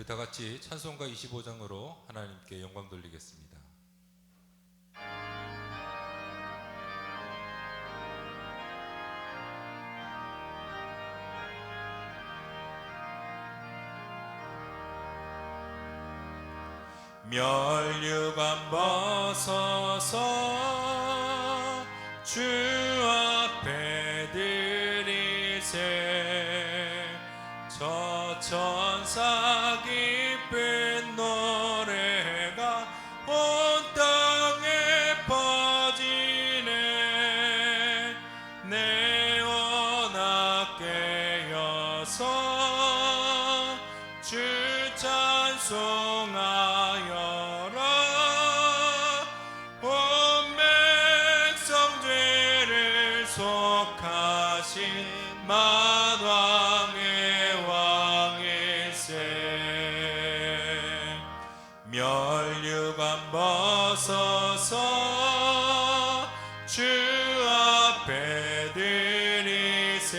다 같이 찬송가 25장으로 하나님께 영광 돌리겠습니다. 멸류관 벗어서 주 앞에 드리세. 저 천사 기쁜 노래가 온 땅에 퍼지네. 내원 깨어서 주 찬송하여라. 온 백성 죄를 속하신 만왕의 왕일세. 멸류관 벗어서 주 앞에 드리세.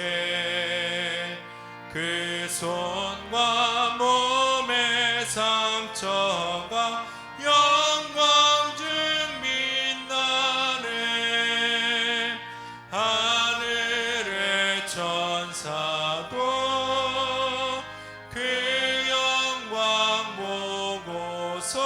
그 손과 몸의 상처가 영광 중 빛나네. 하늘의 천사도 그 영광 보고서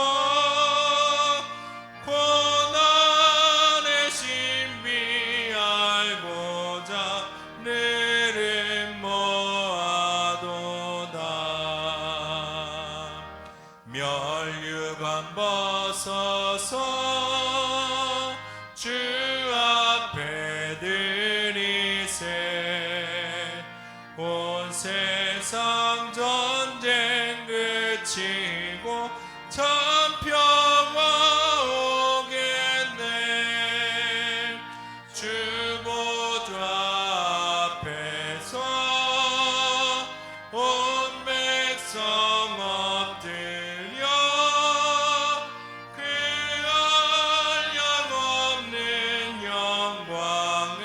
고난의 신비 알고자 내를 모아도다. 멸류관 벗어서 주 앞에 드리세. 온 세상 전쟁 그치고 참 평화 오겠네. 주 보좌 앞에서 온 백성 엎드려 그 한량없는 영광을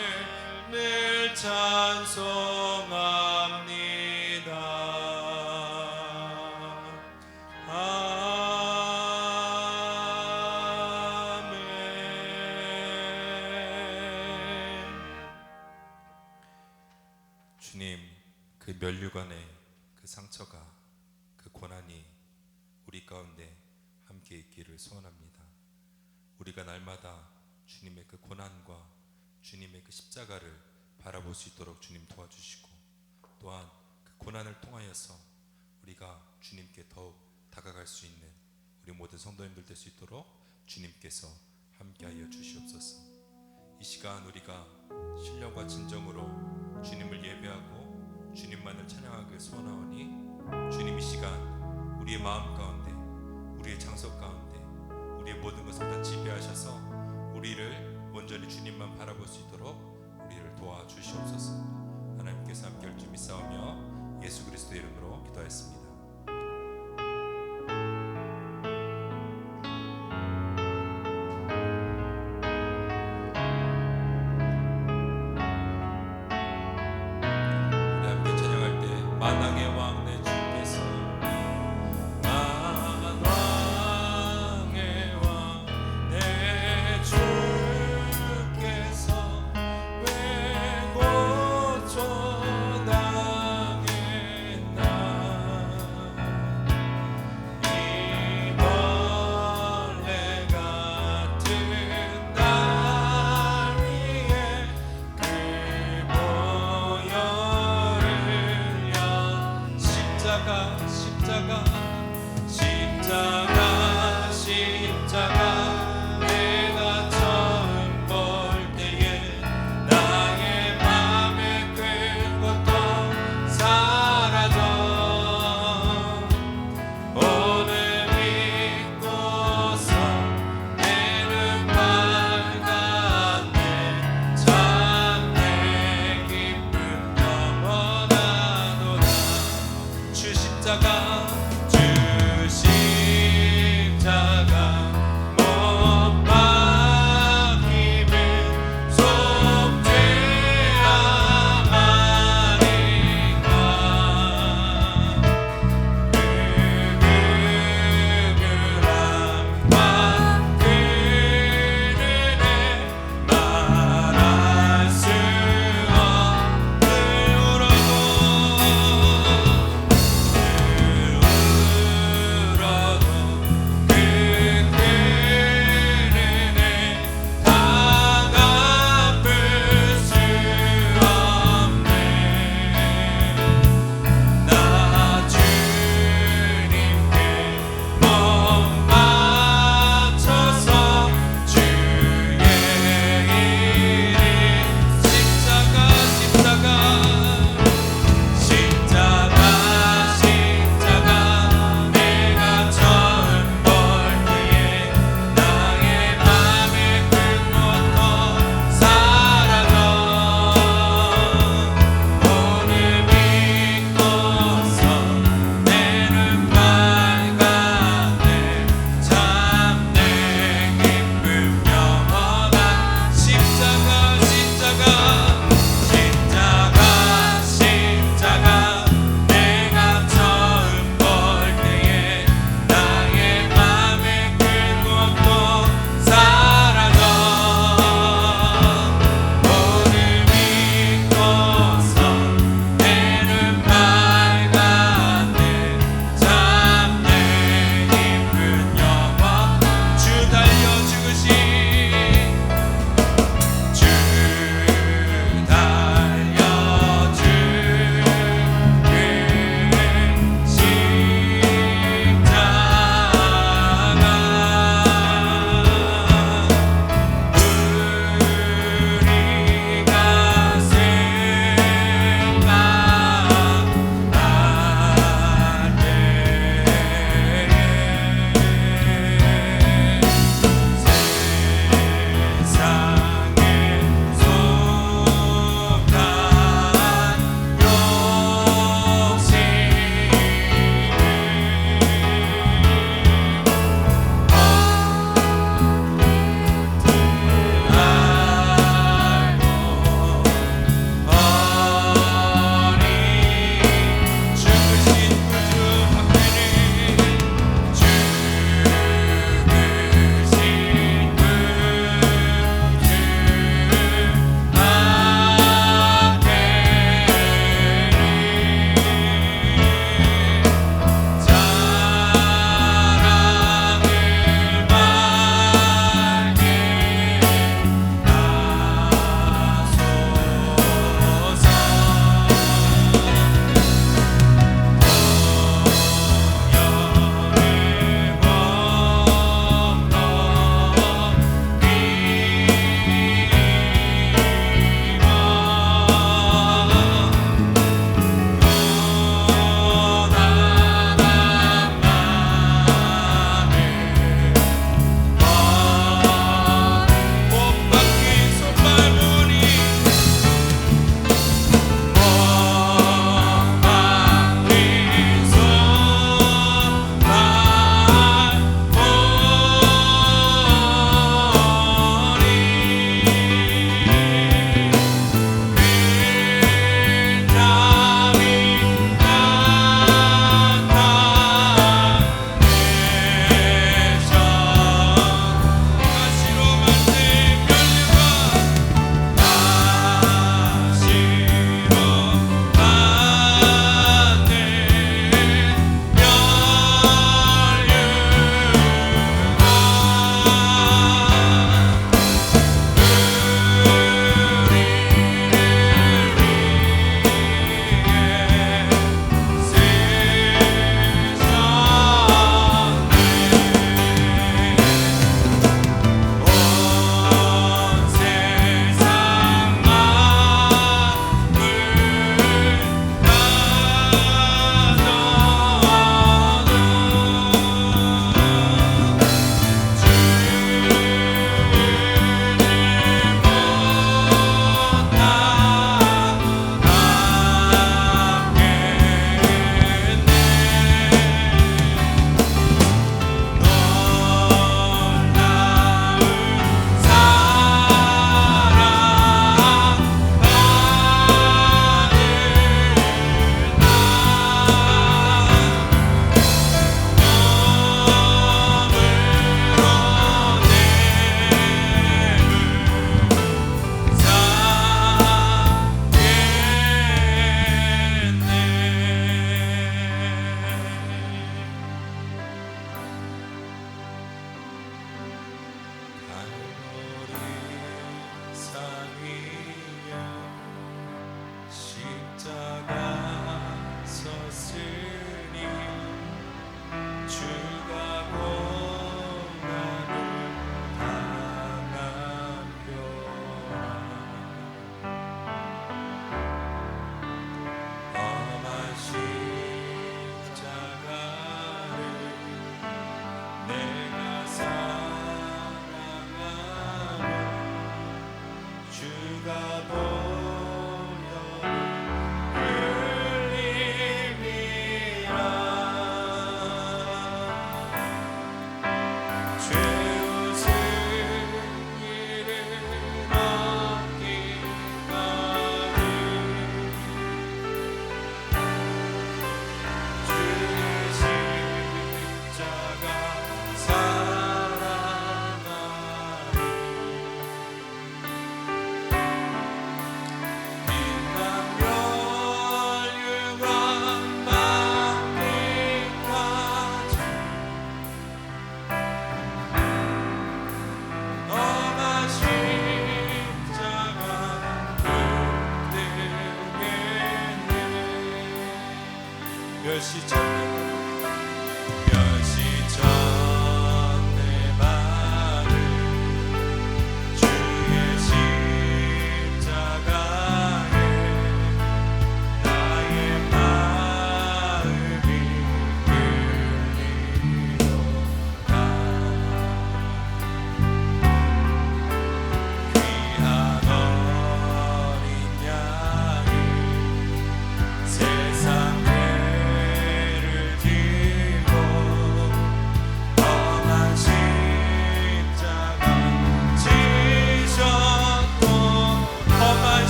늘 찬송합니다. 아멘. 주님, 그 멸류관의 그 상처가, 그 고난이 우리 가운데 함께 있기를 소원합니다. 우리가 날마다 주님의 그 고난과 주님의 그 십자가를 바라볼 수 있도록 주님 도와주시고, 또한 그 고난을 통하여서 우리가 주님께 더욱 다가갈 수 있는 우리 모든 성도님들 될 수 있도록 주님께서 함께하여 주시옵소서. 이 시간 우리가 신령과 진정으로 주님을 예배하고 주님만을 찬양하길 소원하오니, 주님 이 시간 우리의 마음 가운데, 우리의 장소 가운데 우리의 모든 것을 다 지배하셔서 우리를 온전히 주님만 바라볼 수 있도록 우리를 도와주시옵소서. 하나님께서 함께 할 줄 믿사오며 예수 그리스도의 이름으로 기도하였습니다. 우리 함께 찬양할 때 만왕의 왕 내 주께서, 만왕의 왕 내 주께서 왜 고초당했나. 이벌레 같은 날 위에 그 보혈을 연 십자가, 십자가, 십자가, 십자가. 내가 처음 볼 때에 나의 맘에 큰 것도 사라져. 오늘 믿고서 내 눈 밝았네. 참 내 기쁨 영원하도다. 주 십자가, 주 십자가 못 박힘을 속죄하마니까. 그게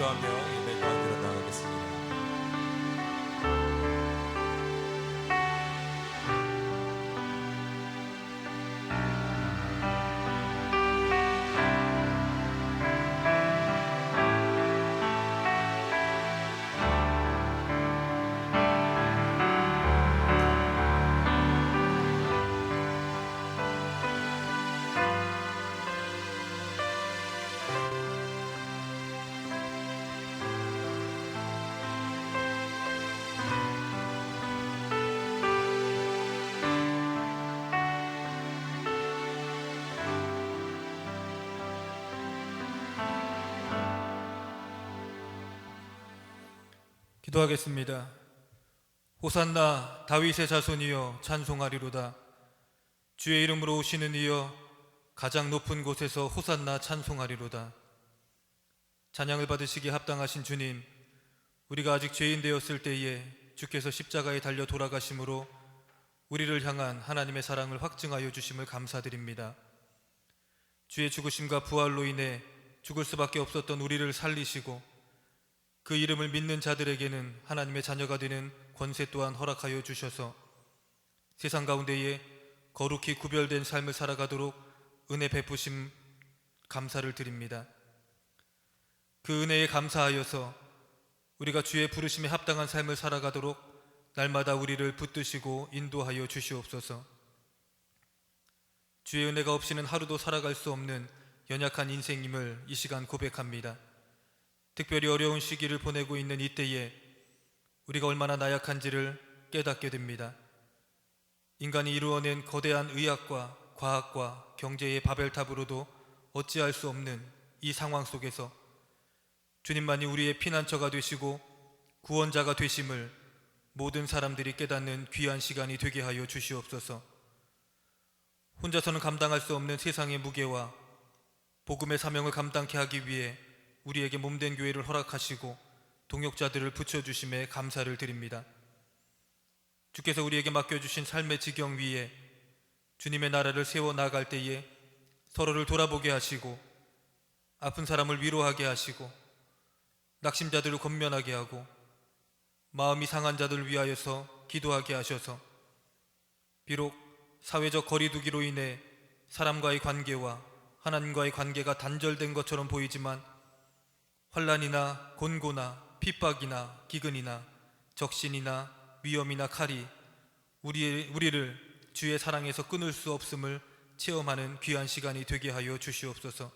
기도하며 예배 가운데로 나가겠습니다. 기도하겠습니다. 호산나 다윗의 자손이여 찬송하리로다. 주의 이름으로 오시는 이여 가장 높은 곳에서 호산나 찬송하리로다. 찬양을 받으시기에 합당하신 주님, 우리가 아직 죄인 되었을 때에 주께서 십자가에 달려 돌아가심으로 우리를 향한 하나님의 사랑을 확증하여 주심을 감사드립니다. 주의 죽으심과 부활로 인해 죽을 수밖에 없었던 우리를 살리시고 그 이름을 믿는 자들에게는 하나님의 자녀가 되는 권세 또한 허락하여 주셔서 세상 가운데에 거룩히 구별된 삶을 살아가도록 은혜 베푸심 감사를 드립니다. 그 은혜에 감사하여서 우리가 주의 부르심에 합당한 삶을 살아가도록 날마다 우리를 붙드시고 인도하여 주시옵소서. 주의 은혜가 없이는 하루도 살아갈 수 없는 연약한 인생임을 이 시간 고백합니다. 특별히 어려운 시기를 보내고 있는 이때에 우리가 얼마나 나약한지를 깨닫게 됩니다. 인간이 이루어낸 거대한 의학과 과학과 경제의 바벨탑으로도 어찌할 수 없는 이 상황 속에서 주님만이 우리의 피난처가 되시고 구원자가 되심을 모든 사람들이 깨닫는 귀한 시간이 되게 하여 주시옵소서. 혼자서는 감당할 수 없는 세상의 무게와 복음의 사명을 감당케 하기 위해 우리에게 몸된 교회를 허락하시고 동역자들을 붙여주심에 감사를 드립니다. 주께서 우리에게 맡겨주신 삶의 지경 위에 주님의 나라를 세워나갈 때에 서로를 돌아보게 하시고 아픈 사람을 위로하게 하시고 낙심자들을 권면하게 하고 마음이 상한 자들을 위하여서 기도하게 하셔서 비록 사회적 거리두기로 인해 사람과의 관계와 하나님과의 관계가 단절된 것처럼 보이지만 환난이나 곤고나 핍박이나 기근이나 적신이나 위험이나 칼이 우리를 주의 사랑에서 끊을 수 없음을 체험하는 귀한 시간이 되게 하여 주시옵소서.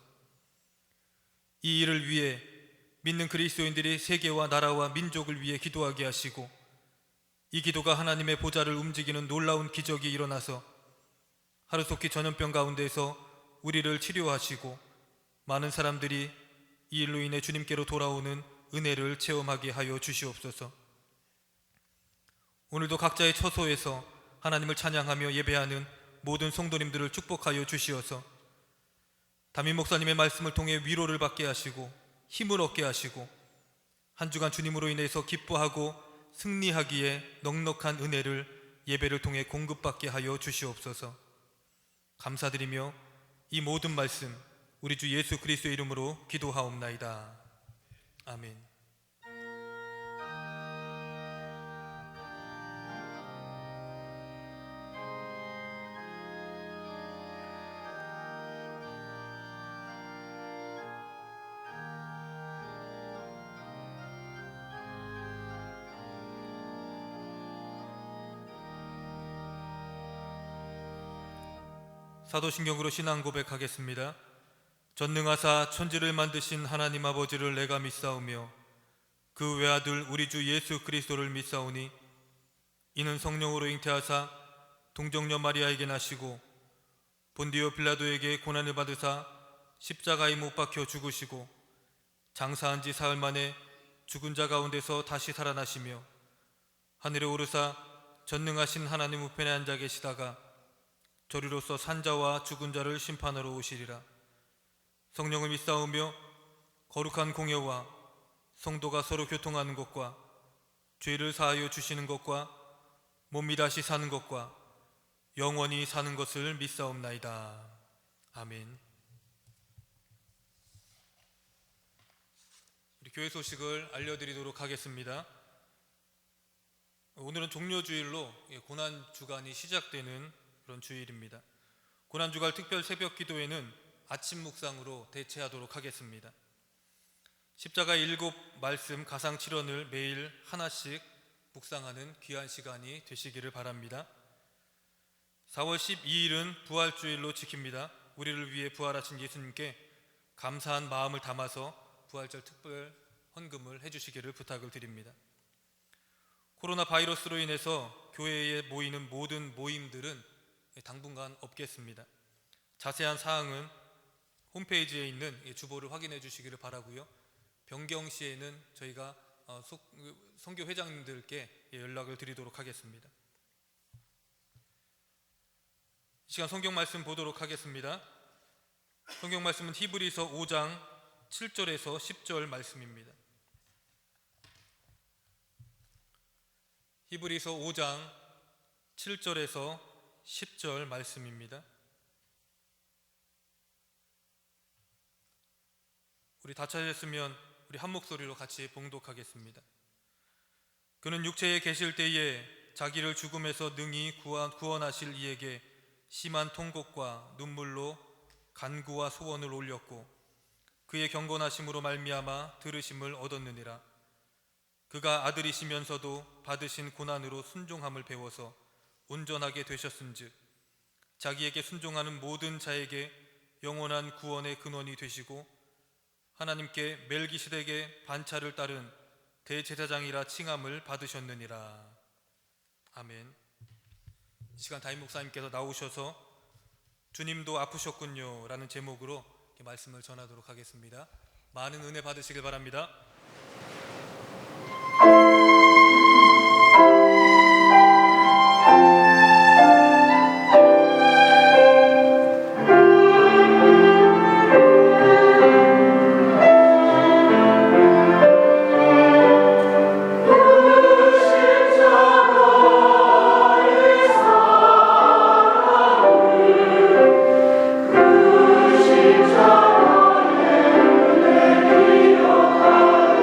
이 일을 위해 믿는 그리스도인들이 세계와 나라와 민족을 위해 기도하게 하시고 이 기도가 하나님의 보좌를 움직이는 놀라운 기적이 일어나서 하루속히 전염병 가운데서 우리를 치료하시고 많은 사람들이 이 일로 인해 주님께로 돌아오는 은혜를 체험하게 하여 주시옵소서. 오늘도 각자의 처소에서 하나님을 찬양하며 예배하는 모든 성도님들을 축복하여 주시어서 담임 목사님의 말씀을 통해 위로를 받게 하시고 힘을 얻게 하시고 한 주간 주님으로 인해서 기뻐하고 승리하기에 넉넉한 은혜를 예배를 통해 공급받게 하여 주시옵소서. 감사드리며 이 모든 말씀 우리 주 예수 그리스도의 이름으로 기도하옵나이다. 아멘. 사도신경으로 신앙 고백하겠습니다. 전능하사 천지를 만드신 하나님 아버지를 내가 믿사오며 그 외아들 우리 주 예수 그리스도를 믿사오니 이는 성령으로 잉태하사 동정녀 마리아에게 나시고 본디오 빌라도에게 고난을 받으사 십자가에 못 박혀 죽으시고 장사한 지 사흘 만에 죽은 자 가운데서 다시 살아나시며 하늘에 오르사 전능하신 하나님 우편에 앉아 계시다가 저리로서 산자와 죽은 자를 심판하러 오시리라. 성령을 믿사오며 거룩한 공예와 성도가 서로 교통하는 것과 죄를 사하여 주시는 것과 몸이 다시 사는 것과 영원히 사는 것을 믿사옵나이다. 아멘. 우리 교회 소식을 알려드리도록 하겠습니다. 오늘은 종료주일로 고난주간이 시작되는 그런 주일입니다. 고난주간 특별 새벽 기도회는 아침 묵상으로 대체하도록 하겠습니다. 십자가의 7 말씀 가상 7원을 매일 하나씩 묵상하는 귀한 시간이 되시기를 바랍니다. 4월 12일은 부활주일로 지킵니다. 우리를 위해 부활하신 예수님께 감사한 마음을 담아서 부활절 특별 헌금을 해주시기를 부탁을 드립니다. 코로나 바이러스로 인해서 교회에 모이는 모든 모임들은 당분간 없겠습니다. 자세한 사항은 홈페이지에 있는 주보를 확인해 주시기를 바라고요. 변경 시에는 저희가 선교 회장님들께 연락을 드리도록 하겠습니다. 이 시간 성경 말씀 보도록 하겠습니다. 성경 말씀은 히브리서 5장 7절에서 10절 말씀입니다. 히브리서 5장 7절에서 10절 말씀입니다. 우리 다 찾았으면 우리 한 목소리로 같이 봉독하겠습니다. 그는 육체에 계실 때에 자기를 죽음에서 능히 구원하실 이에게 심한 통곡과 눈물로 간구와 소원을 올렸고 그의 경건하심으로 말미암아 들으심을 얻었느니라. 그가 아들이시면서도 받으신 고난으로 순종함을 배워서 온전하게 되셨은즉 자기에게 순종하는 모든 자에게 영원한 구원의 근원이 되시고 하나님께 멜기세덱의 반차를 따른 대제사장이라 칭함을 받으셨느니라. 아멘. 이 시간 담임 목사님께서 나오셔서 주님도 아프셨군요 라는 제목으로 말씀을 전하도록 하겠습니다. 많은 은혜 받으시길 바랍니다. 십자가의 은혜 기억하리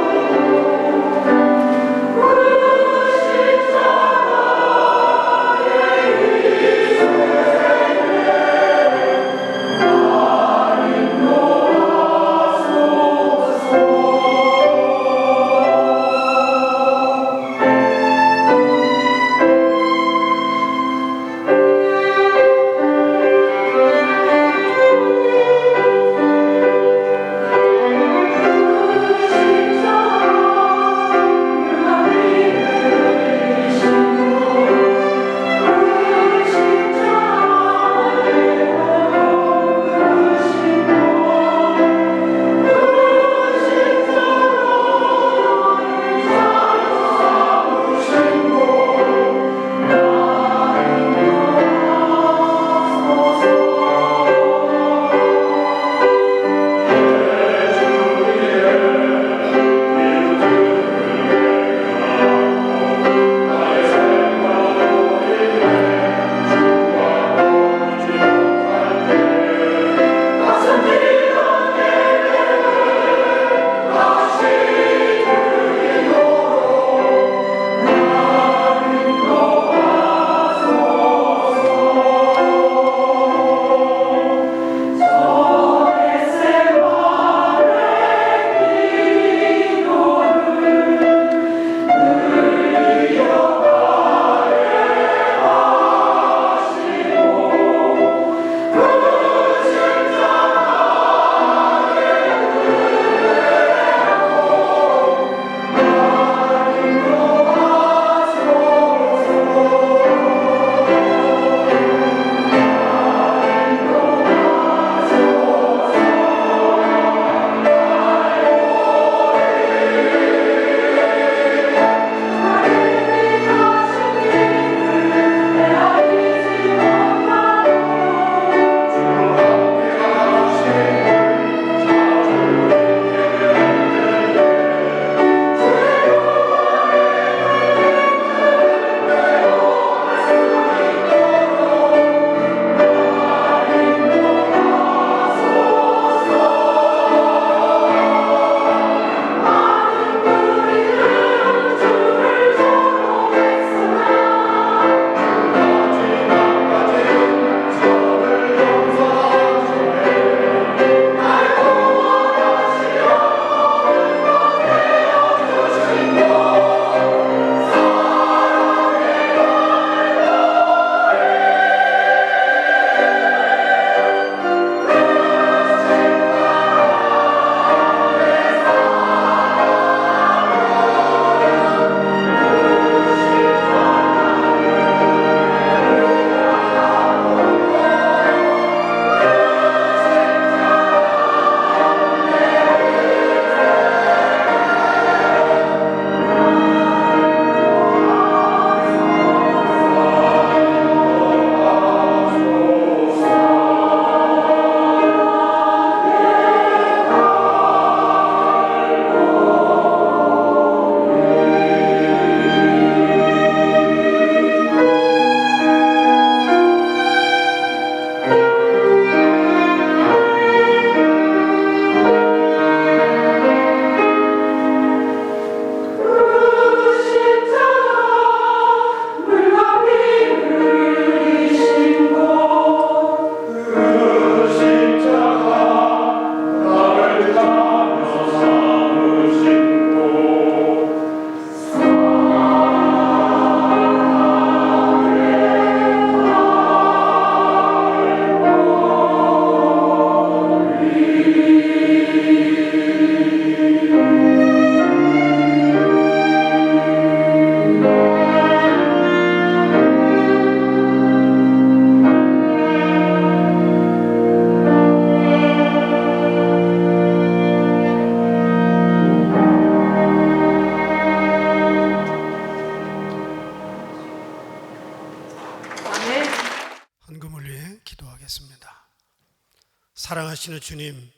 사랑하시는 주님,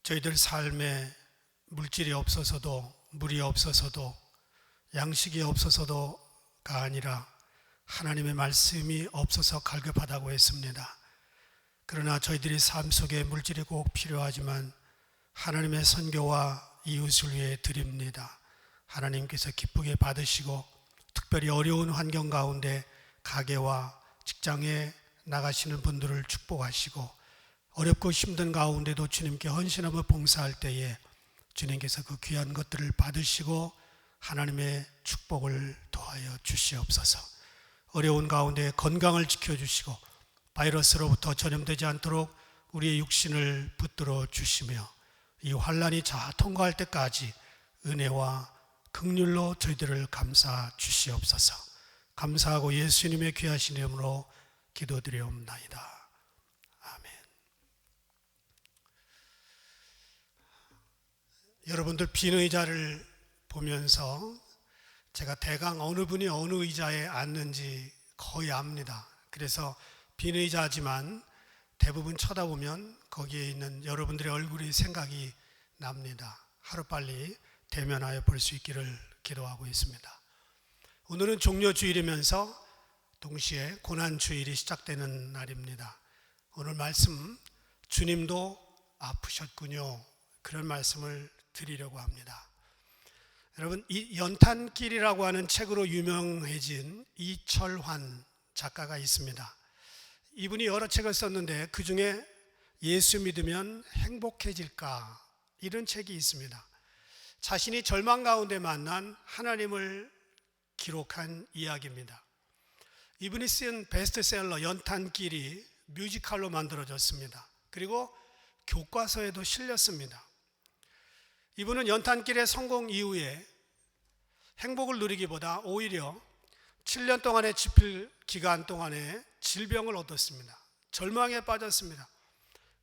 저희들 삶에 물질이 없어서도, 물이 없어서도, 양식이 없어서도가 아니라 하나님의 말씀이 없어서 갈급하다고 했습니다. 그러나 저희들이 삶 속에 물질이 꼭 필요하지만 하나님의 선교와 이웃을 위해 드립니다. 하나님께서 기쁘게 받으시고 특별히 어려운 환경 가운데 가게와 직장에 나가시는 분들을 축복하시고 어렵고 힘든 가운데도 주님께 헌신하며 봉사할 때에 주님께서 그 귀한 것들을 받으시고 하나님의 축복을 더하여 주시옵소서. 어려운 가운데 건강을 지켜주시고 바이러스로부터 전염되지 않도록 우리의 육신을 붙들어 주시며 이 환난이 다 통과할 때까지 은혜와 긍휼로 저희들을 감싸 주시옵소서. 감사하고 예수님의 귀하신 이름으로 기도드리옵나이다. 아멘. 여러분들 빈 의자를 보면서 제가 대강 어느 분이 어느 의자에 앉는지 거의 압니다. 그래서 빈 의자지만 대부분 쳐다보면 거기에 있는 여러분들의 얼굴이 생각이 납니다. 하루빨리 대면하여 볼 수 있기를 기도하고 있습니다. 오늘은 종료주일이면서 동시에 고난주일이 시작되는 날입니다. 오늘 말씀, 주님도 아프셨군요. 그런 말씀을 드리려고 합니다. 여러분, 이 연탄길이라고 하는 책으로 유명해진 이철환 작가가 있습니다. 이분이 여러 책을 썼는데 그 중에 예수 믿으면 행복해질까? 이런 책이 있습니다. 자신이 절망 가운데 만난 하나님을 기록한 이야기입니다. 이분이 쓴 베스트셀러 연탄길이 뮤지컬로 만들어졌습니다. 그리고 교과서에도 실렸습니다. 이분은 연탄길의 성공 이후에 행복을 누리기보다 오히려 7년 동안의 집필 기간 동안에 질병을 얻었습니다. 절망에 빠졌습니다.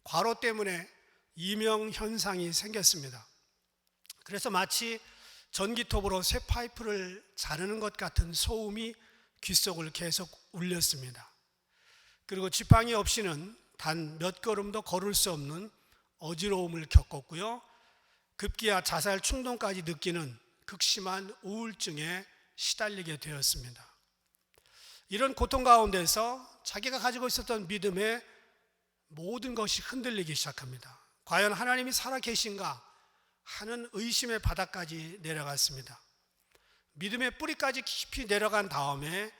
과로 때문에 이명 현상이 생겼습니다. 그래서 마치 전기톱으로 쇠 파이프를 자르는 것 같은 소음이 귓속을 계속 울렸습니다. 그리고 지팡이 없이는 단 몇 걸음도 걸을 수 없는 어지러움을 겪었고요. 급기야 자살 충동까지 느끼는 극심한 우울증에 시달리게 되었습니다. 이런 고통 가운데서 자기가 가지고 있었던 믿음의 모든 것이 흔들리기 시작합니다. 과연 하나님이 살아계신가 하는 의심의 바닥까지 내려갔습니다. 믿음의 뿌리까지 깊이 내려간 다음에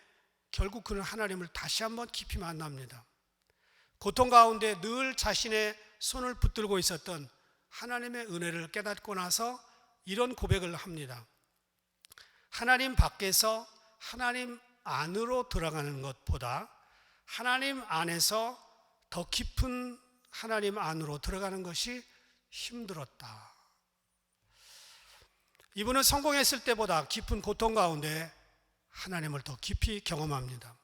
결국 그는 하나님을 다시 한번 깊이 만납니다. 고통 가운데 늘 자신의 손을 붙들고 있었던 하나님의 은혜를 깨닫고 나서 이런 고백을 합니다. 하나님 밖에서 하나님 안으로 들어가는 것보다 하나님 안에서 더 깊은 하나님 안으로 들어가는 것이 힘들었다. 이분은 성공했을 때보다 깊은 고통 가운데 하나님을 더 깊이 경험합니다.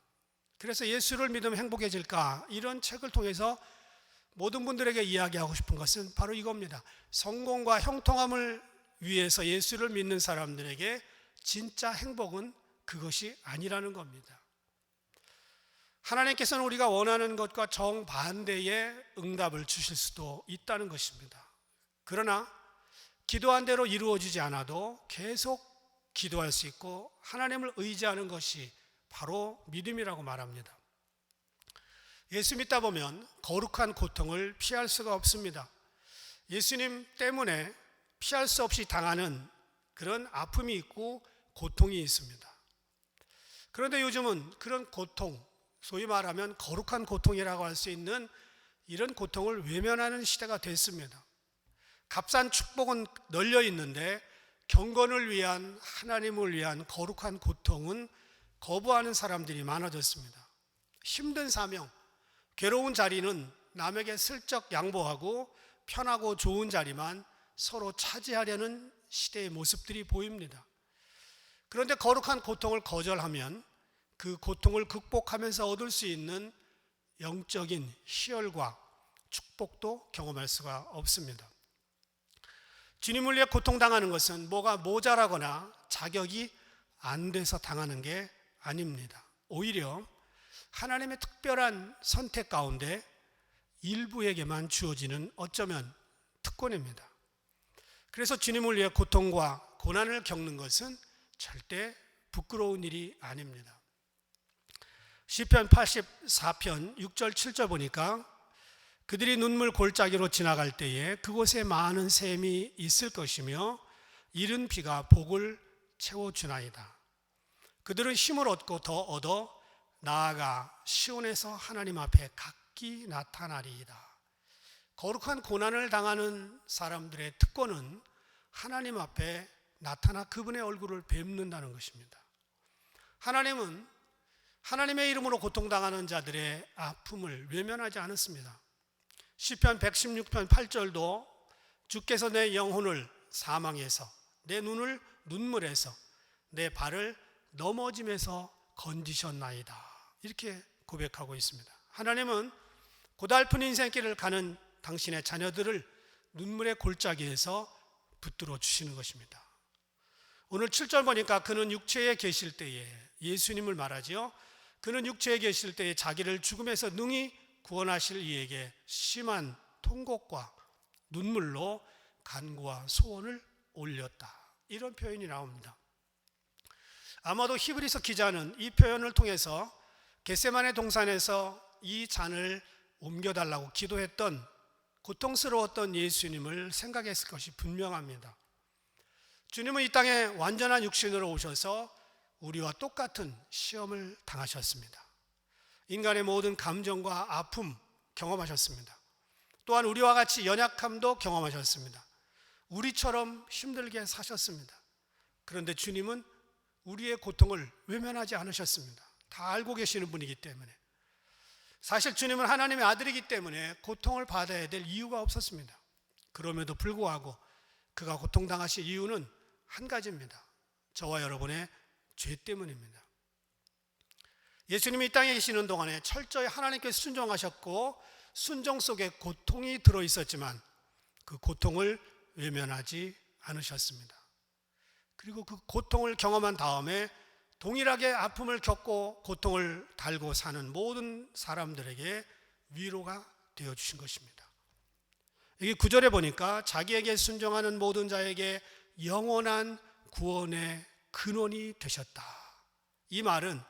그래서 예수를 믿으면 행복해질까? 이런 책을 통해서 모든 분들에게 이야기하고 싶은 것은 바로 이겁니다. 성공과 형통함을 위해서 예수를 믿는 사람들에게 진짜 행복은 그것이 아니라는 겁니다. 하나님께서는 우리가 원하는 것과 정반대의 응답을 주실 수도 있다는 것입니다. 그러나 기도한 대로 이루어지지 않아도 계속 기도할 수 있고 하나님을 의지하는 것이 바로 믿음이라고 말합니다. 예수 믿다 보면 거룩한 고통을 피할 수가 없습니다. 예수님 때문에 피할 수 없이 당하는 그런 아픔이 있고 고통이 있습니다. 그런데 요즘은 그런 고통, 소위 말하면 거룩한 고통이라고 할 수 있는 이런 고통을 외면하는 시대가 됐습니다. 값싼 축복은 널려 있는데 경건을 위한, 하나님을 위한 거룩한 고통은 거부하는 사람들이 많아졌습니다. 힘든 사명, 괴로운 자리는 남에게 슬쩍 양보하고 편하고 좋은 자리만 서로 차지하려는 시대의 모습들이 보입니다. 그런데 거룩한 고통을 거절하면 그 고통을 극복하면서 얻을 수 있는 영적인 희열과 축복도 경험할 수가 없습니다. 주님을 위해 고통당하는 것은 뭐가 모자라거나 자격이 안 돼서 당하는 게 아닙니다. 오히려 하나님의 특별한 선택 가운데 일부에게만 주어지는 어쩌면 특권입니다. 그래서 주님을 위해 고통과 고난을 겪는 것은 절대 부끄러운 일이 아닙니다. 시편 84편 6절 7절 보니까 그들이 눈물 골짜기로 지나갈 때에 그곳에 많은 샘이 있을 것이며 이른 비가 복을 채워주나이다. 그들은 힘을 얻고 더 얻어 나아가 시온에서 하나님 앞에 각기 나타나리이다. 거룩한 고난을 당하는 사람들의 특권은 하나님 앞에 나타나 그분의 얼굴을 뵙는다는 것입니다. 하나님은 하나님의 이름으로 고통당하는 자들의 아픔을 외면하지 않았습니다. 시편 116편 8절도 주께서 내 영혼을 사망에서, 내 눈을 눈물에서, 내 발을 넘어짐에서 건지셨나이다. 이렇게 고백하고 있습니다. 하나님은 고달픈 인생길을 가는 당신의 자녀들을 눈물의 골짜기에서 붙들어 주시는 것입니다. 오늘 7절 보니까 그는 육체에 계실 때에, 예수님을 말하지요. 그는 육체에 계실 때에 자기를 죽음에서 능히 구원하실 이에게 심한 통곡과 눈물로 간구와 소원을 올렸다. 이런 표현이 나옵니다. 아마도 히브리서 기자는 이 표현을 통해서 겟세마네 동산에서 이 잔을 옮겨달라고 기도했던 고통스러웠던 예수님을 생각했을 것이 분명합니다. 주님은 이 땅에 완전한 육신으로 오셔서 우리와 똑같은 시험을 당하셨습니다. 인간의 모든 감정과 아픔 경험하셨습니다. 또한 우리와 같이 연약함도 경험하셨습니다. 우리처럼 힘들게 사셨습니다. 그런데 주님은 우리의 고통을 외면하지 않으셨습니다. 다 알고 계시는 분이기 때문에. 사실 주님은 하나님의 아들이기 때문에 고통을 받아야 될 이유가 없었습니다. 그럼에도 불구하고 그가 고통당하실 이유는 한 가지입니다. 저와 여러분의 죄 때문입니다. 예수님이 이 땅에 계시는 동안에 철저히 하나님께 순종하셨고 순종 속에 고통이 들어있었지만 그 고통을 외면하지 않으셨습니다. 그리고 그 고통을 경험한 다음에 동일하게 아픔을 겪고 고통을 달고 사는 모든 사람들에게 위로가 되어주신 것입니다. 여기 9절에 보니까 자기에게 순종하는 모든 자에게 영원한 구원의 근원이 되셨다. 이 말은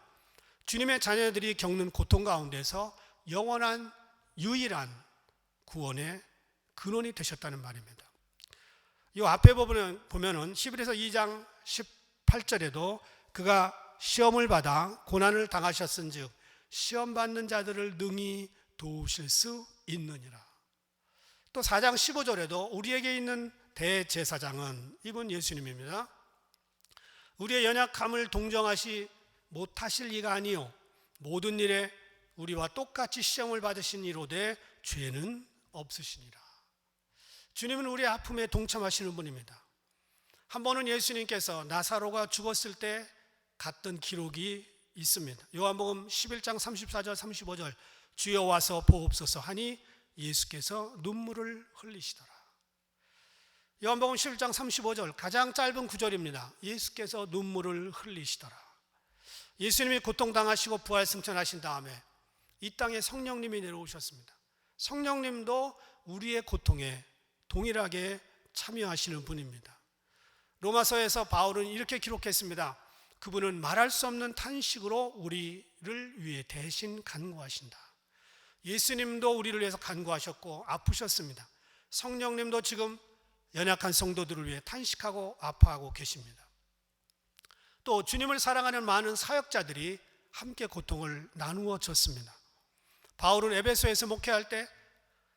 주님의 자녀들이 겪는 고통 가운데서 영원한 유일한 구원의 근원이 되셨다는 말입니다. 이 앞에 보면은 히브리서 2장 18절에도 그가 시험을 받아 고난을 당하셨은즉 시험 받는 자들을 능히 도우실 수 있느니라. 또 4장 15절에도 우리에게 있는 대제사장은 이분 예수님입니다. 우리의 연약함을 동정하시 못하실 이가 아니요 모든 일에 우리와 똑같이 시험을 받으신 이로되 죄는 없으시니라. 주님은 우리의 아픔에 동참하시는 분입니다. 한 번은 예수님께서 나사로가 죽었을 때 갔던 기록이 있습니다. 요한복음 11장 34절 35절 주여 와서 보옵소서 하니 예수께서 눈물을 흘리시더라. 요한복음 11장 35절 가장 짧은 구절입니다. 예수께서 눈물을 흘리시더라. 예수님이 고통당하시고 부활승천하신 다음에 이 땅에 성령님이 내려오셨습니다. 성령님도 우리의 고통에 동일하게 참여하시는 분입니다. 로마서에서 바울은 이렇게 기록했습니다. 그분은 말할 수 없는 탄식으로 우리를 위해 대신 간구하신다. 예수님도 우리를 위해서 간구하셨고 아프셨습니다. 성령님도 지금 연약한 성도들을 위해 탄식하고 아파하고 계십니다. 또 주님을 사랑하는 많은 사역자들이 함께 고통을 나누어 줬습니다. 바울은 에베소에서 목회할 때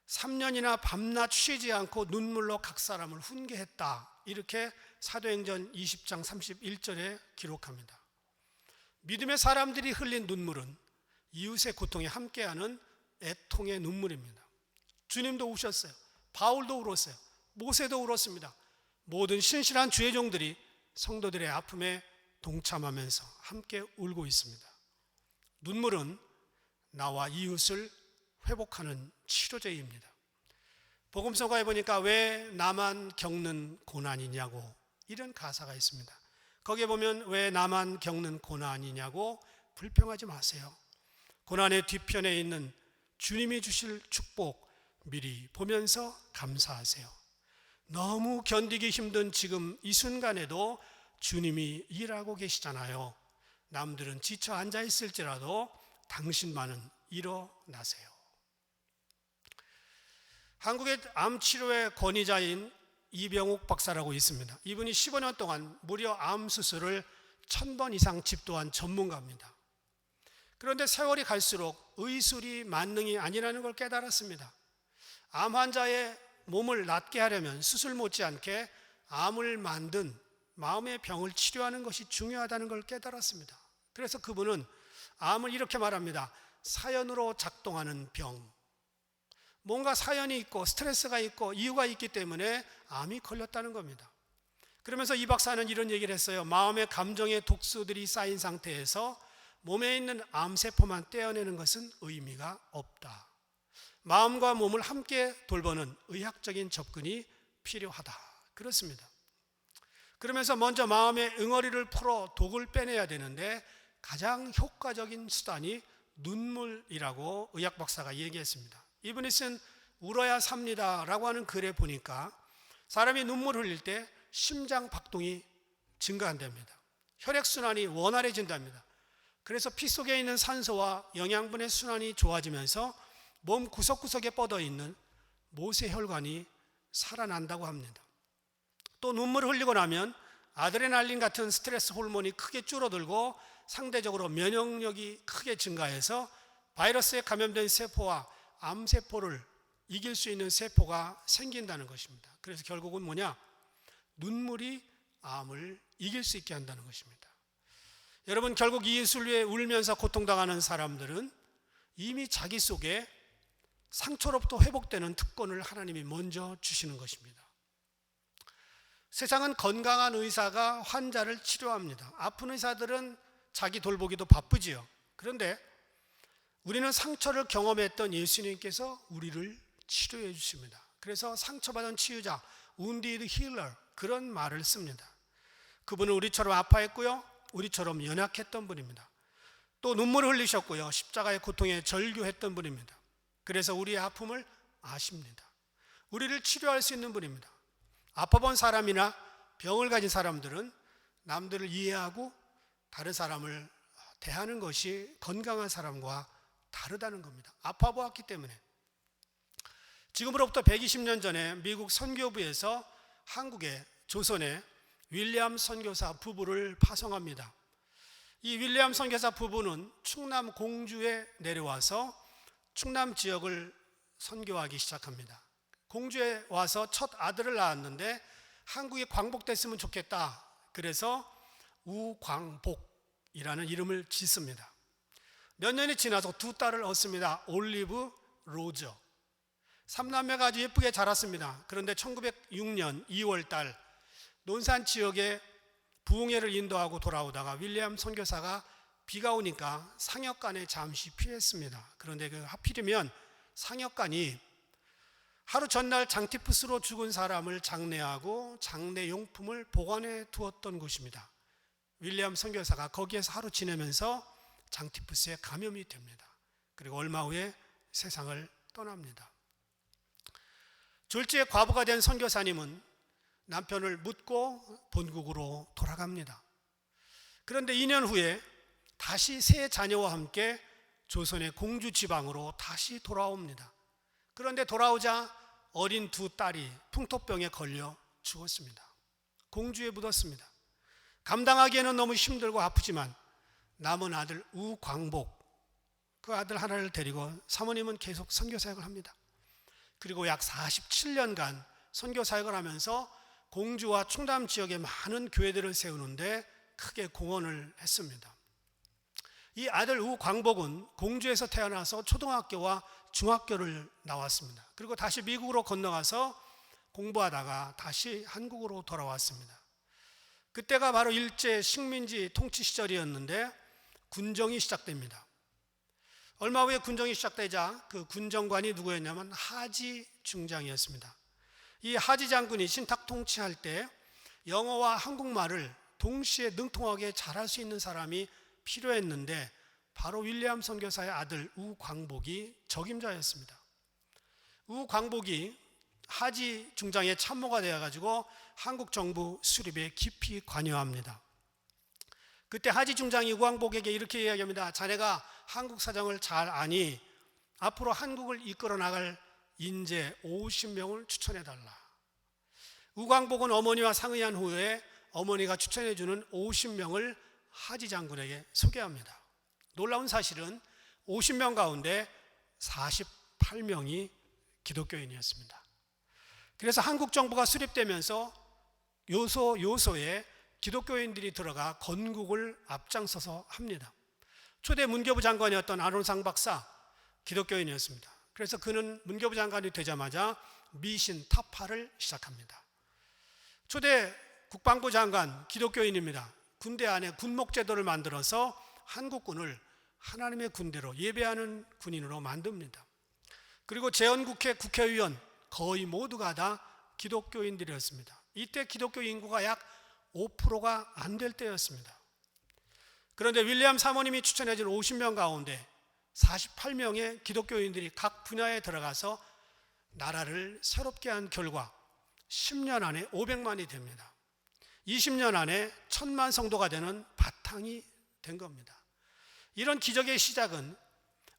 3년이나 밤낮 쉬지 않고 눈물로 각 사람을 훈계했다. 이렇게 사도행전 20장 31절에 기록합니다. 믿음의 사람들이 흘린 눈물은 이웃의 고통에 함께하는 애통의 눈물입니다. 주님도 우셨어요. 바울도 울었어요. 모세도 울었습니다. 모든 신실한 주의 종들이 성도들의 아픔에 동참하면서 함께 울고 있습니다. 눈물은 나와 이웃을 회복하는 치료제입니다. 복음서가에 보니까 왜 나만 겪는 고난이냐고 이런 가사가 있습니다. 거기에 보면 왜 나만 겪는 고난이냐고 불평하지 마세요. 고난의 뒤편에 있는 주님이 주실 축복, 미리 보면서 감사하세요. 너무 견디기 힘든 지금 이 순간에도 주님이 일하고 계시잖아요. 남들은 지쳐 앉아 있을지라도 당신만은 일어나세요. 한국의 암 치료의 권위자인 이병욱 박사라고 있습니다. 이분이 15년 동안 무려 암 수술을 1000번 이상 집도한 전문가입니다. 그런데 세월이 갈수록 의술이 만능이 아니라는 걸 깨달았습니다. 암 환자의 몸을 낫게 하려면 수술 못지않게 암을 만든 마음의 병을 치료하는 것이 중요하다는 걸 깨달았습니다. 그래서 그분은 암을 이렇게 말합니다. 사연으로 작동하는 병. 뭔가 사연이 있고 스트레스가 있고 이유가 있기 때문에 암이 걸렸다는 겁니다. 그러면서 이 박사는 이런 얘기를 했어요. 마음의 감정의 독소들이 쌓인 상태에서 몸에 있는 암세포만 떼어내는 것은 의미가 없다. 마음과 몸을 함께 돌보는 의학적인 접근이 필요하다. 그렇습니다. 그러면서 먼저 마음의 응어리를 풀어 독을 빼내야 되는데 가장 효과적인 수단이 눈물이라고 의학 박사가 얘기했습니다. 이분이 쓴 울어야 삽니다라고 하는 글에 보니까 사람이 눈물 흘릴 때 심장 박동이 증가한답니다. 혈액순환이 원활해진답니다. 그래서 피 속에 있는 산소와 영양분의 순환이 좋아지면서 몸 구석구석에 뻗어있는 모세혈관이 살아난다고 합니다. 또 눈물을 흘리고 나면 아드레날린 같은 스트레스 호르몬이 크게 줄어들고 상대적으로 면역력이 크게 증가해서 바이러스에 감염된 세포와 암세포를 이길 수 있는 세포가 생긴다는 것입니다. 그래서 결국은 뭐냐? 눈물이 암을 이길 수 있게 한다는 것입니다. 여러분, 결국 이 예술 위에 울면서 고통당하는 사람들은 이미 자기 속에 상처로부터 회복되는 특권을 하나님이 먼저 주시는 것입니다. 세상은 건강한 의사가 환자를 치료합니다. 아픈 의사들은 자기 돌보기도 바쁘지요. 그런데 우리는 상처를 경험했던 예수님께서 우리를 치료해 주십니다. 그래서 상처받은 치유자, wounded healer 그런 말을 씁니다. 그분은 우리처럼 아파했고요. 우리처럼 연약했던 분입니다. 또 눈물을 흘리셨고요. 십자가의 고통에 절규했던 분입니다. 그래서 우리의 아픔을 아십니다. 우리를 치료할 수 있는 분입니다. 아파본 사람이나 병을 가진 사람들은 남들을 이해하고 다른 사람을 대하는 것이 건강한 사람과 다르다는 겁니다. 아파보았기 때문에. 지금으로부터 120년 전에 미국 선교부에서 한국에 조선에 윌리엄 선교사 부부를 파송합니다. 이 윌리엄 선교사 부부는 충남 공주에 내려와서 충남 지역을 선교하기 시작합니다. 공주에 와서 첫 아들을 낳았는데 한국에 광복됐으면 좋겠다. 그래서 우광복이라는 이름을 짓습니다. 몇 년이 지나서 두 딸을 얻습니다. 올리브, 로저. 3남매가 아주 예쁘게 자랐습니다. 그런데 1906년 2월 달 논산 지역에 부흥회를 인도하고 돌아오다가 윌리엄 선교사가 비가 오니까 상역간에 잠시 피했습니다. 그런데 그 하필이면 상역간이 하루 전날 장티푸스로 죽은 사람을 장례하고 장례 용품을 보관해 두었던 곳입니다. 윌리엄 선교사가 거기에서 하루 지내면서 장티푸스에 감염이 됩니다. 그리고 얼마 후에 세상을 떠납니다. 졸지에 과부가 된 선교사님은 남편을 묻고 본국으로 돌아갑니다. 그런데 2년 후에 다시 세 자녀와 함께 조선의 공주 지방으로 다시 돌아옵니다. 그런데 돌아오자 어린 두 딸이 풍토병에 걸려 죽었습니다. 공주에 묻었습니다. 감당하기에는 너무 힘들고 아프지만 남은 아들 우광복, 그 아들 하나를 데리고 사모님은 계속 선교 사역을 합니다. 그리고 약 47년간 선교 사역을 하면서 공주와 충남 지역에 많은 교회들을 세우는데 크게 공헌을 했습니다. 이 아들 우광복은 공주에서 태어나서 초등학교와 중학교를 나왔습니다. 그리고 다시 미국으로 건너가서 공부하다가 다시 한국으로 돌아왔습니다. 그때가 바로 일제 식민지 통치 시절이었는데 군정이 시작됩니다. 얼마 후에 군정이 시작되자 그 군정관이 누구였냐면 하지 중장이었습니다. 이 하지 장군이 신탁 통치할 때 영어와 한국말을 동시에 능통하게 잘할 수 있는 사람이 필요했는데 바로 윌리엄 선교사의 아들 우광복이 적임자였습니다. 우광복이 하지 중장의 참모가 되어가지고 한국 정부 수립에 깊이 관여합니다. 그때 하지 중장이 우광복에게 이렇게 이야기합니다. 자네가 한국 사정을 잘 아니 앞으로 한국을 이끌어 나갈 인재 50명을 추천해달라. 우광복은 어머니와 상의한 후에 어머니가 추천해주는 50명을 하지 장군에게 소개합니다. 놀라운 사실은 50명 가운데 48명이 기독교인이었습니다. 그래서 한국 정부가 수립되면서 요소에 기독교인들이 들어가 건국을 앞장서서 합니다. 초대 문교부 장관이었던 아론상 박사 기독교인이었습니다. 그래서 그는 문교부 장관이 되자마자 미신 타파를 시작합니다. 초대 국방부 장관 기독교인입니다. 군대 안에 군목제도를 만들어서 한국군을 하나님의 군대로 예배하는 군인으로 만듭니다. 그리고 재헌국회 국회의원 거의 모두가 다 기독교인들이었습니다. 이때 기독교 인구가 약 5%가 안 될 때였습니다. 그런데 윌리엄 사모님이 추천해준 50명 가운데 48명의 기독교인들이 각 분야에 들어가서 나라를 새롭게 한 결과 10년 안에 500만이 됩니다. 20년 안에 1000만 성도가 되는 바탕이 된 겁니다. 이런 기적의 시작은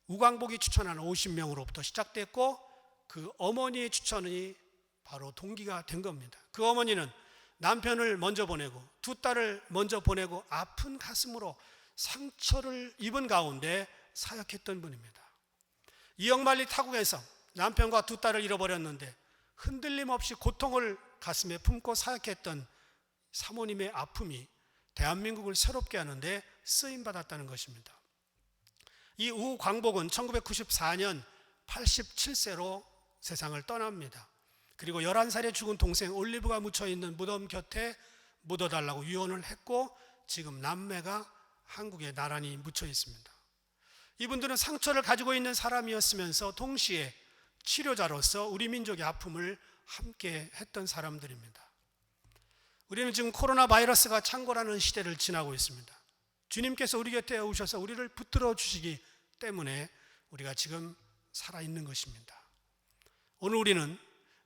우광복이 추천한 50명으로부터 시작됐고 그 어머니의 추천이 바로 동기가 된 겁니다. 그 어머니는 남편을 먼저 보내고 두 딸을 먼저 보내고 아픈 가슴으로 상처를 입은 가운데 사역했던 분입니다. 이역만리 타국에서 남편과 두 딸을 잃어버렸는데 흔들림 없이 고통을 가슴에 품고 사역했던 사모님의 아픔이 대한민국을 새롭게 하는데 쓰임받았다는 것입니다. 이 우광복은 1994년 87세로 세상을 떠납니다. 그리고 11살에 죽은 동생 올리브가 묻혀있는 무덤 곁에 묻어달라고 유언을 했고 지금 남매가 한국에 나란히 묻혀 있습니다. 이분들은 상처를 가지고 있는 사람이었으면서 동시에 치료자로서 우리 민족의 아픔을 함께 했던 사람들입니다. 우리는 지금 코로나 바이러스가 창궐하는 시대를 지나고 있습니다. 주님께서 우리 곁에 오셔서 우리를 붙들어 주시기 때문에 우리가 지금 살아있는 것입니다. 오늘 우리는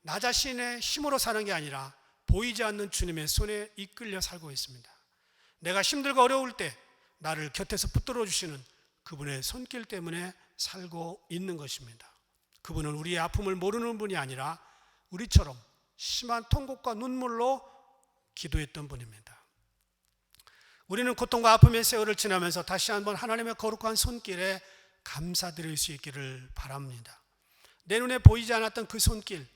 나 자신의 힘으로 사는 게 아니라 보이지 않는 주님의 손에 이끌려 살고 있습니다. 내가 힘들고 어려울 때 나를 곁에서 붙들어 주시는 그분의 손길 때문에 살고 있는 것입니다. 그분은 우리의 아픔을 모르는 분이 아니라 우리처럼 심한 통곡과 눈물로 기도했던 분입니다. 우리는 고통과 아픔의 세월을 지나면서 다시 한번 하나님의 거룩한 손길에 감사드릴 수 있기를 바랍니다. 내 눈에 보이지 않았던 그 손길,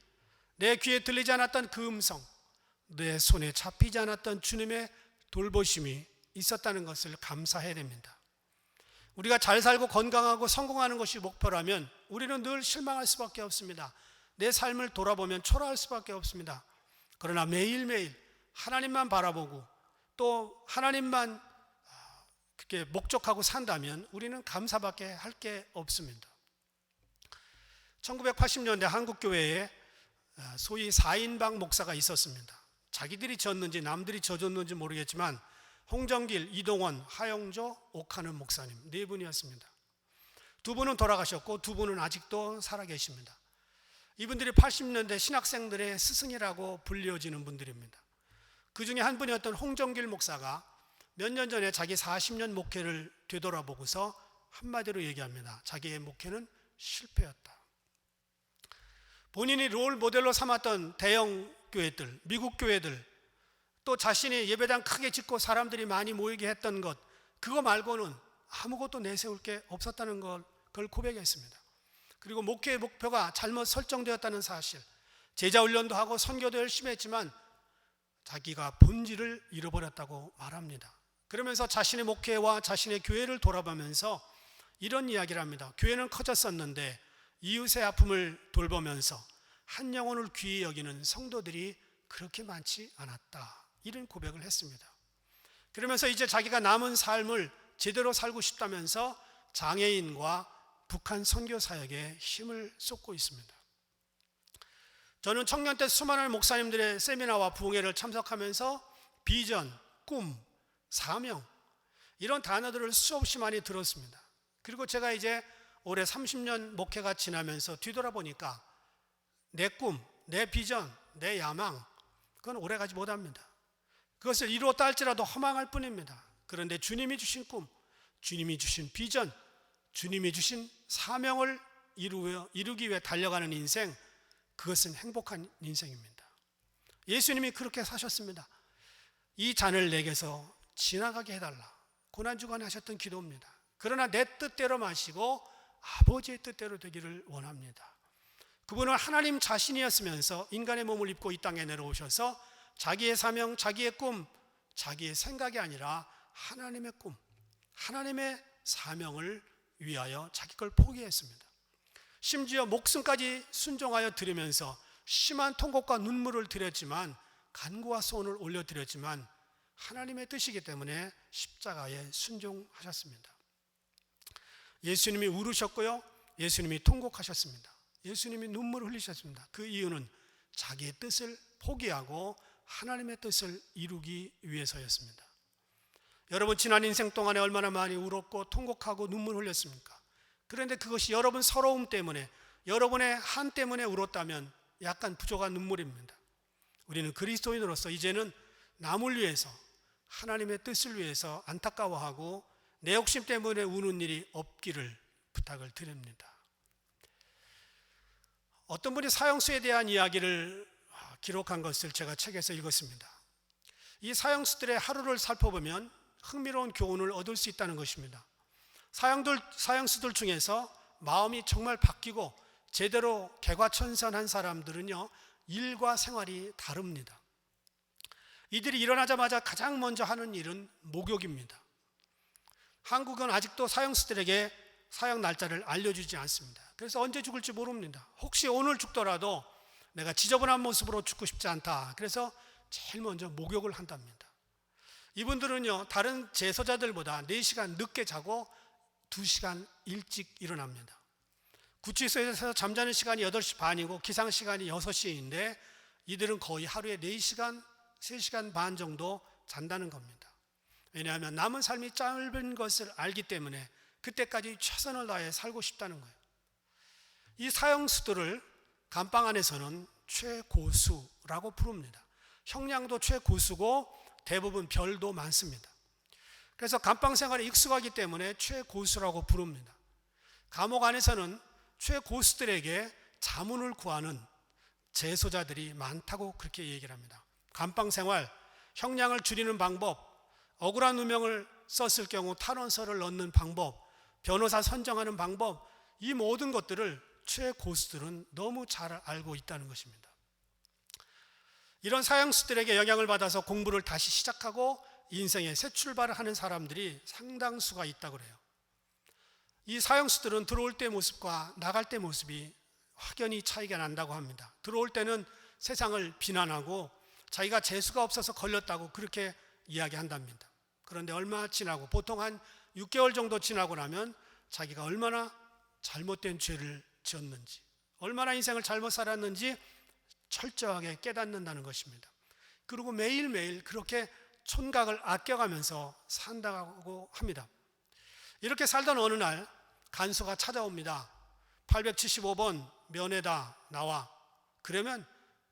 내 귀에 들리지 않았던 그 음성, 내 손에 잡히지 않았던 주님의 돌보심이 있었다는 것을 감사해야 됩니다. 우리가 잘 살고 건강하고 성공하는 것이 목표라면 우리는 늘 실망할 수밖에 없습니다. 내 삶을 돌아보면 초라할 수밖에 없습니다. 그러나 매일매일 하나님만 바라보고 또 하나님만 그렇게 목적하고 산다면 우리는 감사밖에 할 게 없습니다. 1980년대 한국교회에 소위 4인방 목사가 있었습니다. 자기들이 졌는지 남들이 져줬는지 모르겠지만 홍정길, 이동원, 하영조, 옥하는 목사님 네 분이었습니다. 두 분은 돌아가셨고 두 분은 아직도 살아계십니다. 이분들이 80년대 신학생들의 스승이라고 불려지는 분들입니다. 그 중에 한 분이었던 홍정길 목사가 몇 년 전에 자기 40년 목회를 되돌아보고서 한마디로 얘기합니다. 자기의 목회는 실패였다. 본인이 롤 모델로 삼았던 대형 교회들, 미국 교회들, 또 자신이 예배당 크게 짓고 사람들이 많이 모이게 했던 것, 그거 말고는 아무것도 내세울 게 없었다는 걸 고백했습니다. 그리고 목회의 목표가 잘못 설정되었다는 사실, 제자 훈련도 하고 선교도 열심히 했지만 자기가 본질을 잃어버렸다고 말합니다. 그러면서 자신의 목회와 자신의 교회를 돌아보면서 이런 이야기를 합니다. 교회는 커졌었는데 이웃의 아픔을 돌보면서 한 영혼을 귀히 여기는 성도들이 그렇게 많지 않았다. 이런 고백을 했습니다. 그러면서 이제 자기가 남은 삶을 제대로 살고 싶다면서 장애인과 북한 선교 사역에 힘을 쏟고 있습니다. 저는 청년 때 수많은 목사님들의 세미나와 부흥회를 참석하면서 비전, 꿈, 사명 이런 단어들을 수없이 많이 들었습니다. 그리고 제가 이제 올해 30년 목회가 지나면서 뒤돌아보니까 내 꿈, 내 비전, 내 야망, 그건 오래가지 못합니다. 그것을 이루었다 할지라도 허망할 뿐입니다. 그런데 주님이 주신 꿈, 주님이 주신 비전, 주님이 주신 사명을 이루기 위해 달려가는 인생, 그것은 행복한 인생입니다. 예수님이 그렇게 사셨습니다. 이 잔을 내게서 지나가게 해달라, 고난주간에 하셨던 기도입니다. 그러나 내 뜻대로 마시고 아버지의 뜻대로 되기를 원합니다. 그분은 하나님 자신이었으면서 인간의 몸을 입고 이 땅에 내려오셔서 자기의 사명, 자기의 꿈, 자기의 생각이 아니라 하나님의 꿈, 하나님의 사명을 위하여 자기 걸 포기했습니다. 심지어 목숨까지 순종하여 드리면서 심한 통곡과 눈물을 드렸지만, 간구와 소원을 올려드렸지만 하나님의 뜻이기 때문에 십자가에 순종하셨습니다. 예수님이 울으셨고요, 예수님이 통곡하셨습니다. 예수님이 눈물을 흘리셨습니다. 그 이유는 자기의 뜻을 포기하고 하나님의 뜻을 이루기 위해서였습니다. 여러분, 지난 인생 동안에 얼마나 많이 울었고 통곡하고 눈물 흘렸습니까? 그런데 그것이 여러분 서러움 때문에, 여러분의 한 때문에 울었다면 약간 부족한 눈물입니다. 우리는 그리스도인으로서 이제는 남을 위해서, 하나님의 뜻을 위해서 안타까워하고 내 욕심 때문에 우는 일이 없기를 부탁을 드립니다. 어떤 분이 사형수에 대한 이야기를 기록한 것을 제가 책에서 읽었습니다. 이 사형수들의 하루를 살펴보면 흥미로운 교훈을 얻을 수 있다는 것입니다. 사형수들 중에서 마음이 정말 바뀌고 제대로 개과천선한 사람들은요, 일과 생활이 다릅니다. 이들이 일어나자마자 가장 먼저 하는 일은 목욕입니다. 한국은 아직도 사형수들에게 사형 날짜를 알려주지 않습니다. 그래서 언제 죽을지 모릅니다. 혹시 오늘 죽더라도 내가 지저분한 모습으로 죽고 싶지 않다, 그래서 제일 먼저 목욕을 한답니다. 이분들은요, 다른 재소자들보다 4시간 늦게 자고 2시간 일찍 일어납니다. 구치소에서 잠자는 시간이 8시 반이고 기상시간이 6시인데 이들은 거의 하루에 4시간, 3시간 반 정도 잔다는 겁니다. 왜냐하면 남은 삶이 짧은 것을 알기 때문에 그때까지 최선을 다해 살고 싶다는 거예요. 이 사형수들을 감방 안에서는 최고수라고 부릅니다. 형량도 최고수고 대부분 별도 많습니다. 그래서 감방 생활에 익숙하기 때문에 최고수라고 부릅니다. 감옥 안에서는 최고수들에게 자문을 구하는 재소자들이 많다고 그렇게 얘기를 합니다. 감방 생활, 형량을 줄이는 방법, 억울한 누명을 썼을 경우 탄원서를 넣는 방법, 변호사 선정하는 방법, 이 모든 것들을 최고수들은 너무 잘 알고 있다는 것입니다. 이런 사형수들에게 영향을 받아서 공부를 다시 시작하고 인생의 새 출발을 하는 사람들이 상당수가 있다고 그래요. 이 사형수들은 들어올 때 모습과 나갈 때 모습이 확연히 차이가 난다고 합니다. 들어올 때는 세상을 비난하고 자기가 재수가 없어서 걸렸다고 그렇게 이야기한답니다. 그런데 얼마 지나고, 보통 한 6개월 정도 지나고 나면 자기가 얼마나 잘못된 죄를 지었는지, 얼마나 인생을 잘못 살았는지 철저하게 깨닫는다는 것입니다. 그리고 매일매일 그렇게 촌각을 아껴가면서 산다고 합니다. 이렇게 살던 어느 날 간수가 찾아옵니다. 875번 면회다, 나와. 그러면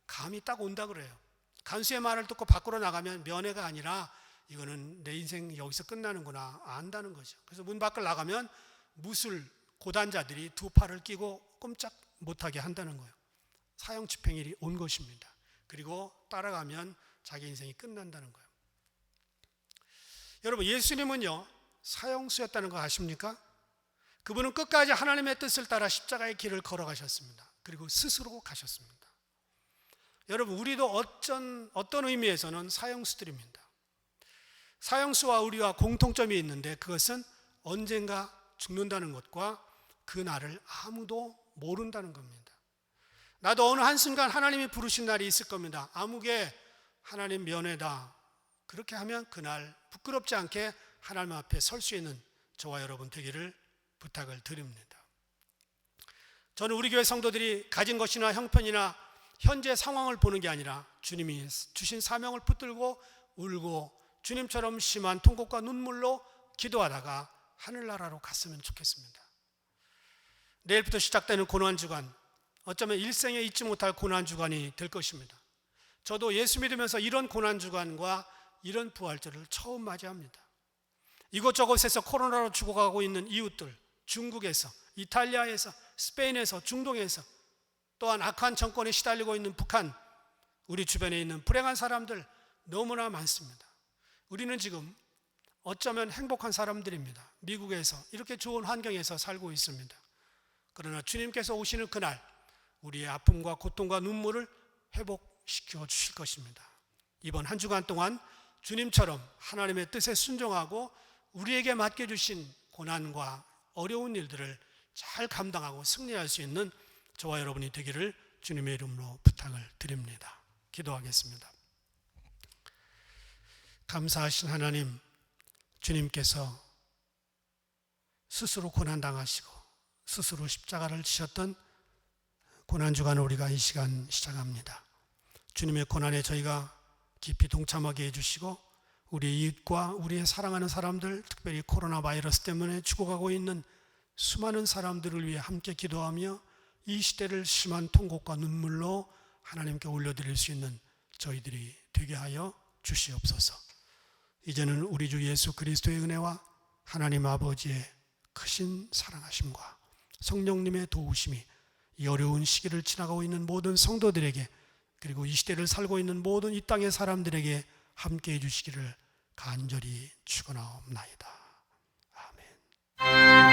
감이 딱 온다 그래요. 간수의 말을 듣고 밖으로 나가면 면회가 아니라 이거는 내 인생 여기서 끝나는구나 안다는 거죠. 그래서 문 밖을 나가면 무술 고단자들이 두 팔을 끼고 꼼짝 못하게 한다는 거예요. 사형 집행일이 온 것입니다. 그리고 따라가면 자기 인생이 끝난다는 거예요. 여러분, 예수님은요 사형수였다는 거 아십니까? 그분은 끝까지 하나님의 뜻을 따라 십자가의 길을 걸어가셨습니다. 그리고 스스로 가셨습니다. 여러분, 우리도 어떤 의미에서는 사형수들입니다. 사형수와 우리와 공통점이 있는데 그것은 언젠가 죽는다는 것과 그 날을 아무도 모른다는 겁니다. 나도 어느 한순간 하나님이 부르신 날이 있을 겁니다. 아무개 하나님 면회다. 그렇게 하면 그날 부끄럽지 않게 하나님 앞에 설 수 있는 저와 여러분 되기를 부탁을 드립니다. 저는 우리 교회 성도들이 가진 것이나 형편이나 현재 상황을 보는 게 아니라 주님이 주신 사명을 붙들고 울고 주님처럼 심한 통곡과 눈물로 기도하다가 하늘나라로 갔으면 좋겠습니다. 내일부터 시작되는 고난주간, 어쩌면 일생에 잊지 못할 고난주간이 될 것입니다. 저도 예수 믿으면서 이런 고난주간과 이런 부활절을 처음 맞이합니다. 이곳저곳에서 코로나로 죽어가고 있는 이웃들, 중국에서, 이탈리아에서, 스페인에서, 중동에서, 또한 악한 정권에 시달리고 있는 북한, 우리 주변에 있는 불행한 사람들 너무나 많습니다. 우리는 지금 어쩌면 행복한 사람들입니다. 미국에서 이렇게 좋은 환경에서 살고 있습니다. 그러나 주님께서 오시는 그날 우리의 아픔과 고통과 눈물을 회복시켜 주실 것입니다. 이번 한 주간 동안 주님처럼 하나님의 뜻에 순종하고 우리에게 맡겨주신 고난과 어려운 일들을 잘 감당하고 승리할 수 있는 저와 여러분이 되기를 주님의 이름으로 부탁을 드립니다. 기도하겠습니다. 감사하신 하나님, 주님께서 스스로 고난당하시고 스스로 십자가를 지셨던 고난주간을 우리가 이 시간 시작합니다. 주님의 고난에 저희가 깊이 동참하게 해주시고 우리의 이웃과 우리의 사랑하는 사람들, 특별히 코로나 바이러스 때문에 죽어가고 있는 수많은 사람들을 위해 함께 기도하며 이 시대를 심한 통곡과 눈물로 하나님께 올려드릴 수 있는 저희들이 되게 하여 주시옵소서. 이제는 우리 주 예수 그리스도의 은혜와 하나님 아버지의 크신 사랑하심과 성령님의 도우심이 이 어려운 시기를 지나가고 있는 모든 성도들에게, 그리고 이 시대를 살고 있는 모든 이 땅의 사람들에게 함께 해주시기를 간절히 축원하옵나이다. 아멘.